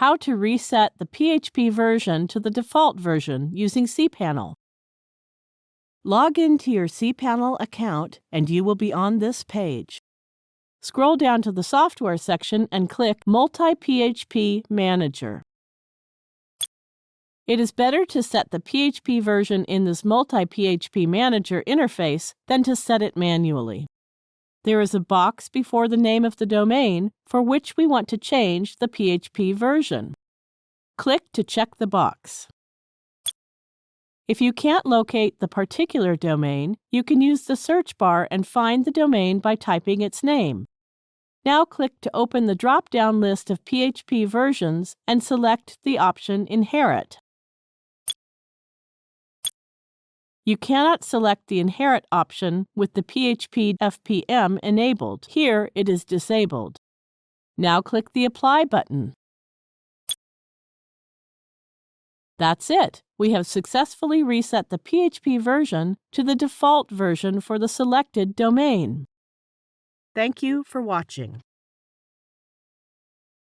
how to reset the PHP version to the default version using cPanel. Log into your cPanel account and you will be on this page. Scroll down to the Software section and click Multi-PHP Manager. It is better to set the PHP version in this Multi-PHP Manager interface than to set it manually. There is a box before the name of the domain for which we want to change the PHP version. Click to check the box. If you can't locate the particular domain, you can use the search bar and find the domain by typing its name. Now click to open the drop-down list of PHP versions and select the option Inherit. You cannot select the Inherit option with the PHP FPM enabled. Here it is disabled. Now click the Apply button. That's it. We have successfully reset the PHP version to the default version for the selected domain. Thank you for watching.